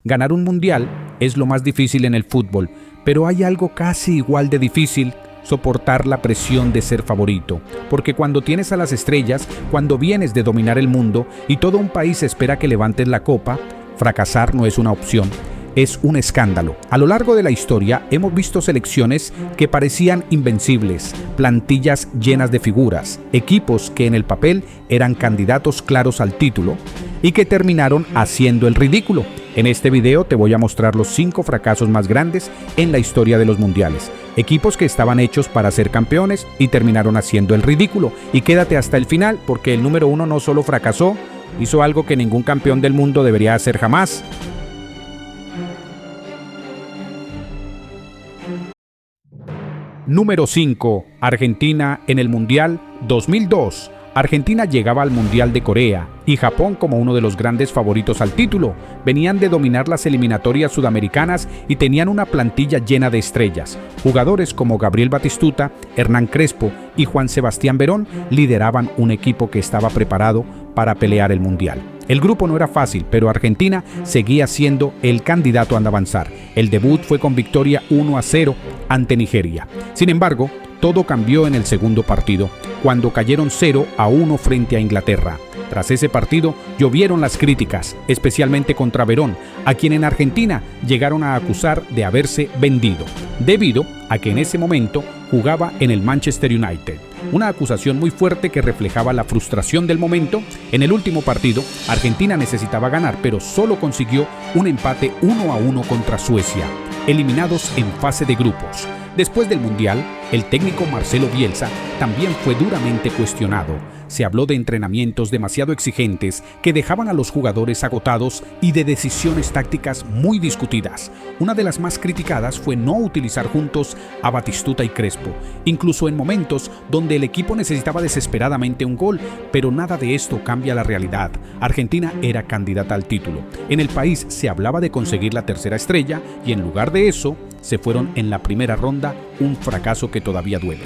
Ganar un mundial es lo más difícil en el fútbol, pero hay algo casi igual de difícil: soportar la presión de ser favorito. Porque cuando tienes a las estrellas, cuando vienes de dominar el mundo y todo un país espera que levantes la copa, fracasar no es una opción. Es un escándalo. A lo largo de la historia hemos visto selecciones que parecían invencibles, plantillas llenas de figuras, equipos que en el papel eran candidatos claros al título y que terminaron haciendo el ridículo. En este video te voy a mostrar los 5 fracasos más grandes en la historia de los mundiales. Equipos que estaban hechos para ser campeones y terminaron haciendo el ridículo. Y quédate hasta el final, porque el número 1 no solo fracasó, hizo algo que ningún campeón del mundo debería hacer jamás. Número 5. Argentina en el Mundial 2002. Argentina llegaba al Mundial de Corea y Japón como uno de los grandes favoritos al título. Venían de dominar las eliminatorias sudamericanas y tenían una plantilla llena de estrellas. Jugadores como Gabriel Batistuta, Hernán Crespo y Juan Sebastián Verón lideraban un equipo que estaba preparado para pelear el Mundial. El grupo no era fácil, pero Argentina seguía siendo el candidato a avanzar. El debut fue con victoria 1-0 ante Nigeria. Sin embargo, todo cambió en el segundo partido, cuando cayeron 0-1 frente a Inglaterra. Tras ese partido, llovieron las críticas, especialmente contra Verón, a quien en Argentina llegaron a acusar de haberse vendido, debido a que en ese momento jugaba en el Manchester United. Una acusación muy fuerte que reflejaba la frustración del momento. En el último partido, Argentina necesitaba ganar, pero solo consiguió un empate 1-1 contra Suecia, eliminados en fase de grupos. Después del Mundial, el técnico Marcelo Bielsa también fue duramente cuestionado. Se habló de entrenamientos demasiado exigentes que dejaban a los jugadores agotados y de decisiones tácticas muy discutidas. Una de las más criticadas fue no utilizar juntos a Batistuta y Crespo, incluso en momentos donde el equipo necesitaba desesperadamente un gol, pero nada de esto cambia la realidad. Argentina era candidata al título. En el país se hablaba de conseguir la tercera estrella y en lugar de eso, se fueron en la primera ronda, un fracaso que todavía duele.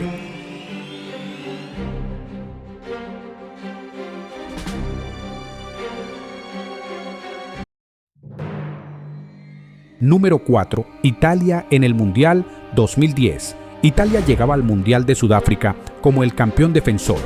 Número 4. Italia en el Mundial 2010. Italia llegaba al Mundial de Sudáfrica como el campeón defensor.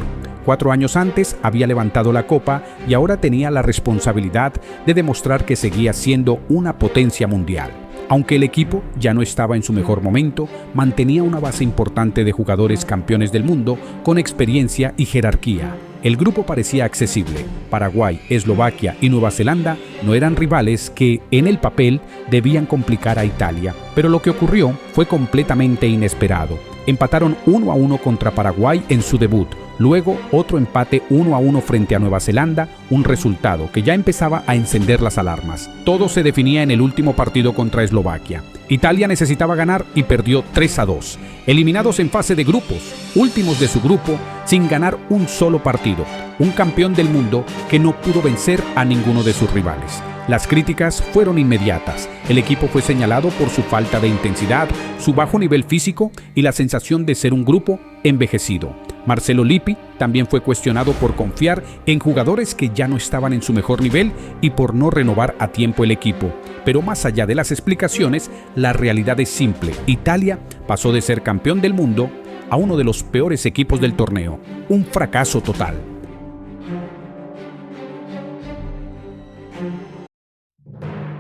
4 años antes había levantado la copa y ahora tenía la responsabilidad de demostrar que seguía siendo una potencia mundial. Aunque el equipo ya no estaba en su mejor momento, mantenía una base importante de jugadores campeones del mundo con experiencia y jerarquía. El grupo parecía accesible. Paraguay, Eslovaquia y Nueva Zelanda no eran rivales que, en el papel, debían complicar a Italia. Pero lo que ocurrió fue completamente inesperado. Empataron 1-1 contra Paraguay en su debut. Luego, otro empate 1-1 frente a Nueva Zelanda, un resultado que ya empezaba a encender las alarmas. Todo se definía en el último partido contra Eslovaquia. Italia necesitaba ganar y perdió 3-2. Eliminados en fase de grupos, últimos de su grupo, sin ganar un solo partido. Un campeón del mundo que no pudo vencer a ninguno de sus rivales. Las críticas fueron inmediatas. El equipo fue señalado por su falta de intensidad, su bajo nivel físico y la sensación de ser un grupo envejecido. Marcelo Lippi también fue cuestionado por confiar en jugadores que ya no estaban en su mejor nivel y por no renovar a tiempo el equipo. Pero más allá de las explicaciones, la realidad es simple. Italia pasó de ser campeón del mundo a uno de los peores equipos del torneo. Un fracaso total.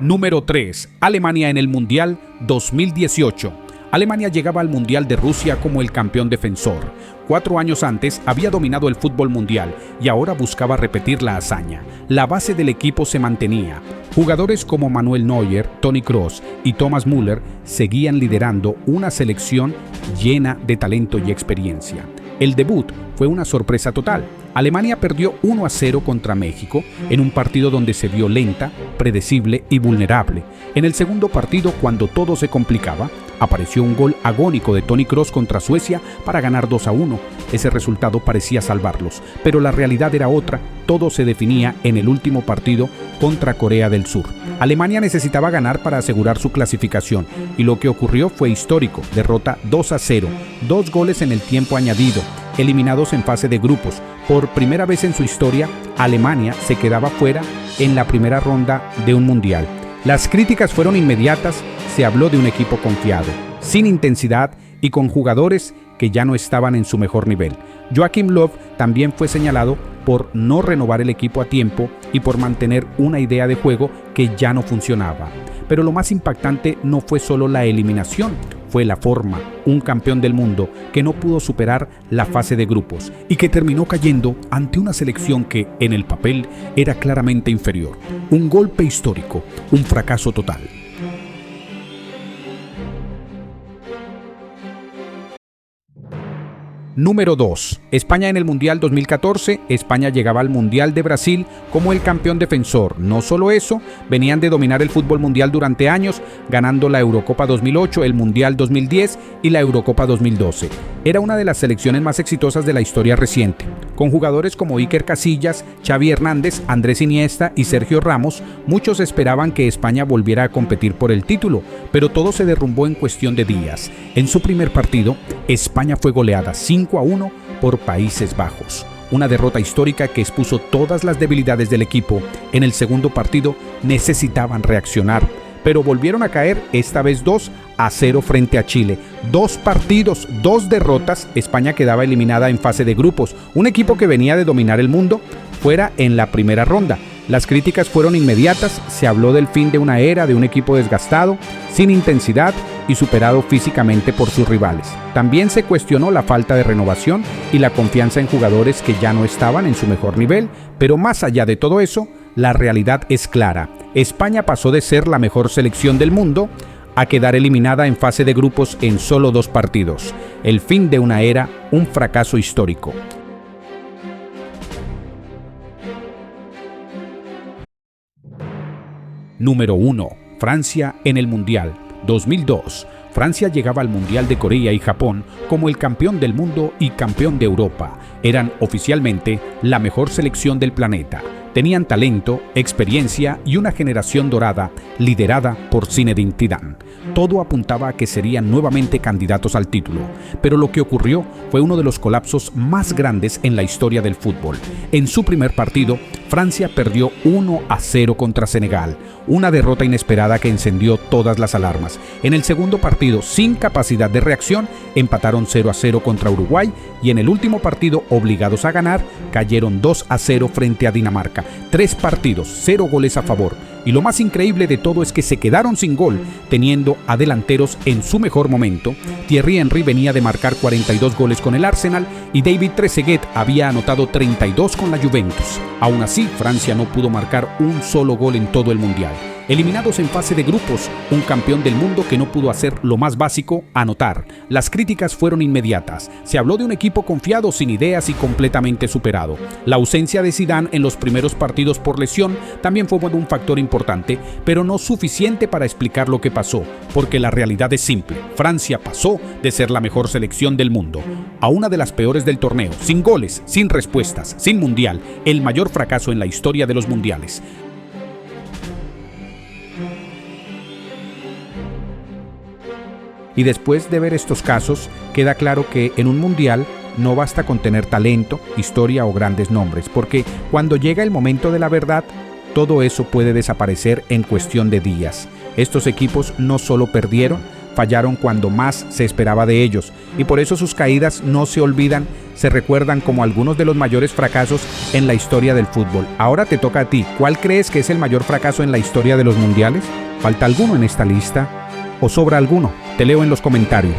Número 3. Alemania en el Mundial 2018. Alemania llegaba al Mundial de Rusia como el campeón defensor. 4 años antes había dominado el fútbol mundial y ahora buscaba repetir la hazaña. La base del equipo se mantenía. Jugadores como Manuel Neuer, Toni Kroos y Thomas Müller seguían liderando una selección llena de talento y experiencia. El debut fue una sorpresa total. Alemania perdió 1-0 contra México en un partido donde se vio lenta, predecible y vulnerable. En el segundo partido, cuando todo se complicaba, apareció un gol agónico de Toni Kroos contra Suecia para ganar 2-1. Ese resultado parecía salvarlos, pero la realidad era otra. Todo se definía en el último partido contra Corea del Sur. Alemania necesitaba ganar para asegurar su clasificación y lo que ocurrió fue histórico. Derrota 2-0, 2 goles en el tiempo añadido. Eliminados en fase de grupos. Por primera vez en su historia, Alemania se quedaba fuera en la primera ronda de un mundial. Las críticas fueron inmediatas, se habló de un equipo confiado, sin intensidad y con jugadores que ya no estaban en su mejor nivel. Joachim Löw también fue señalado por no renovar el equipo a tiempo y por mantener una idea de juego que ya no funcionaba. Pero lo más impactante no fue solo la eliminación, fue la forma, un campeón del mundo que no pudo superar la fase de grupos y que terminó cayendo ante una selección que, en el papel, era claramente inferior. Un golpe histórico, un fracaso total. Número 2. España en el Mundial 2014. España llegaba al Mundial de Brasil como el campeón defensor. No solo eso, venían de dominar el fútbol mundial durante años, ganando la Eurocopa 2008, el Mundial 2010 y la Eurocopa 2012. Era una de las selecciones más exitosas de la historia reciente. Con jugadores como Iker Casillas, Xavi Hernández, Andrés Iniesta y Sergio Ramos, muchos esperaban que España volviera a competir por el título, pero todo se derrumbó en cuestión de días. En su primer partido, España fue goleada 5-1 por Países Bajos. Una derrota histórica que expuso todas las debilidades del equipo. En el segundo partido necesitaban reaccionar, pero volvieron a caer, esta vez 2-0 frente a Chile. 2 partidos, 2 derrotas, España quedaba eliminada en fase de grupos. Un equipo que venía de dominar el mundo fuera en la primera ronda. Las críticas fueron inmediatas, se habló del fin de una era, de un equipo desgastado, sin intensidad y superado físicamente por sus rivales. También se cuestionó la falta de renovación y la confianza en jugadores que ya no estaban en su mejor nivel, pero más allá de todo eso, la realidad es clara. España pasó de ser la mejor selección del mundo a quedar eliminada en fase de grupos en solo 2 partidos. El fin de una era, un fracaso histórico. Número 1. Francia en el Mundial 2002. Francia llegaba al Mundial de Corea y Japón como el campeón del mundo y campeón de Europa. Eran oficialmente la mejor selección del planeta. Tenían talento, experiencia y una generación dorada liderada por Zinedine Zidane. Todo apuntaba a que serían nuevamente candidatos al título, pero lo que ocurrió fue uno de los colapsos más grandes en la historia del fútbol. En su primer partido, Francia perdió 1-0 contra Senegal, una derrota inesperada que encendió todas las alarmas. En el segundo partido, sin capacidad de reacción, empataron 0-0 contra Uruguay y en el último partido, obligados a ganar, cayeron 2-0 frente a Dinamarca. 3 partidos, 0 goles a favor. Y lo más increíble de todo es que se quedaron sin gol, teniendo a delanteros en su mejor momento. Thierry Henry venía de marcar 42 goles con el Arsenal y David Trezeguet había anotado 32 con la Juventus. Aún así, Francia no pudo marcar un solo gol en todo el Mundial. Eliminados en fase de grupos, un campeón del mundo que no pudo hacer lo más básico, anotar. Las críticas fueron inmediatas. Se habló de un equipo confiado, sin ideas y completamente superado. La ausencia de Zidane en los primeros partidos por lesión también fue un factor importante, pero no suficiente para explicar lo que pasó, porque la realidad es simple. Francia pasó de ser la mejor selección del mundo a una de las peores del torneo, sin goles, sin respuestas, sin mundial, el mayor fracaso en la historia de los mundiales. Y después de ver estos casos, queda claro que en un mundial no basta con tener talento, historia o grandes nombres, porque cuando llega el momento de la verdad, todo eso puede desaparecer en cuestión de días. Estos equipos no solo perdieron, fallaron cuando más se esperaba de ellos, y por eso sus caídas no se olvidan, se recuerdan como algunos de los mayores fracasos en la historia del fútbol. Ahora te toca a ti, ¿cuál crees que es el mayor fracaso en la historia de los mundiales? ¿Falta alguno en esta lista? ¿O sobra alguno? Te leo en los comentarios.